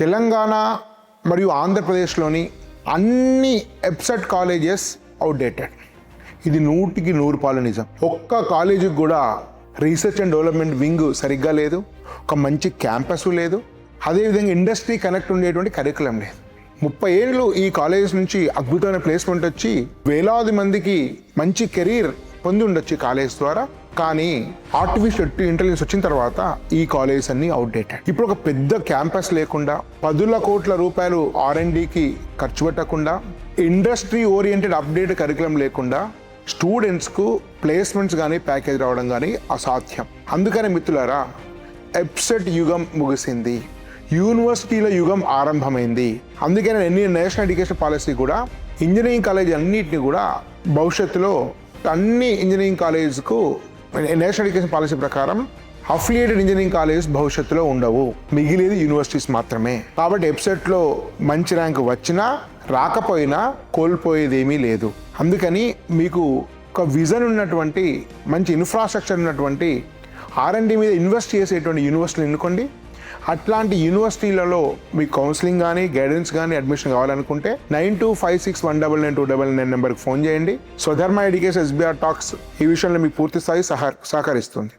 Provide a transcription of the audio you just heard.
తెలంగాణ మరియు ఆంధ్రప్రదేశ్లోని అన్ని ఎప్సెట్ కాలేజెస్ అవుట్డేటెడ్. ఇది 100% నిజం. ఒక్క కాలేజీకి కూడా రీసెర్చ్ అండ్ డెవలప్మెంట్ వింగ్ సరిగ్గా లేదు, ఒక మంచి క్యాంపస్ లేదు, అదేవిధంగా ఇండస్ట్రీ కనెక్ట్ ఉండేటువంటి కరికులం లేదు. 30 ఏళ్ళు ఈ కాలేజెస్ నుంచి అద్భుతమైన ప్లేస్మెంట్ వచ్చి వేలాది మందికి మంచి కెరీర్ పొంది ఉండొచ్చు ఈ కాలేజ్ ద్వారా. కానీ ఆర్టిఫిషియల్ ఇంటెలిజెన్స్ వచ్చిన తర్వాత ఈ కాలేజెస్ అన్ని అవుట్డేటెడ్. ఇప్పుడు ఒక పెద్ద క్యాంపస్ లేకుండా, 10 కోట్ల రూపాయలు R&Dకి ఖర్చు పెట్టకుండా, ఇండస్ట్రీ ఓరియంటెడ్ అప్డేట్ కరికులం లేకుండా స్టూడెంట్స్కు ప్లేస్మెంట్స్ కానీ ప్యాకేజ్ రావడం కానీ అసాధ్యం. అందుకనే మిత్రులారా, ఎప్సెట్ యుగం ముగిసింది, యూనివర్సిటీల యుగం ఆరంభమైంది. అందుకనే నేషనల్ ఎడ్యుకేషన్ పాలసీ కూడా ఇంజనీరింగ్ కాలేజ్ అన్నింటినీ కూడా భవిష్యత్తులో అన్ని ఇంజనీరింగ్ కాలేజ్కు నేషనల్ ఎడ్యుకేషన్ పాలసీ ప్రకారం అఫిలియేటెడ్ ఇంజనీరింగ్ కాలేజెస్ భవిష్యత్తులో ఉండవు, మిగిలేది యూనివర్సిటీస్ మాత్రమే. కాబట్టి ఎప్సెట్లో మంచి ర్యాంక్ వచ్చినా రాకపోయినా కోల్పోయేది ఏమీ లేదు. అందుకని మీకు ఒక విజన్ ఉన్నటువంటి, మంచి ఇన్ఫ్రాస్ట్రక్చర్ ఉన్నటువంటి, R&D మీద ఇన్వెస్ట్ చేసేటువంటి యూనివర్సిటీలు ఎన్నుకోండి. అట్లాంటి యూనివర్సిటీలలో మీకు కౌన్సిలింగ్ కానీ, గైడెన్స్ కానీ, అడ్మిషన్ కావాలనుకుంటే 9256199299 నెంబర్కి ఫోన్ చేయండి. స్వధర్మ ఎడ్యుకేషన్ SBR టాక్స్ ఈ విషయంలో మీకు పూర్తి స్థాయి సహకరిస్తుంది.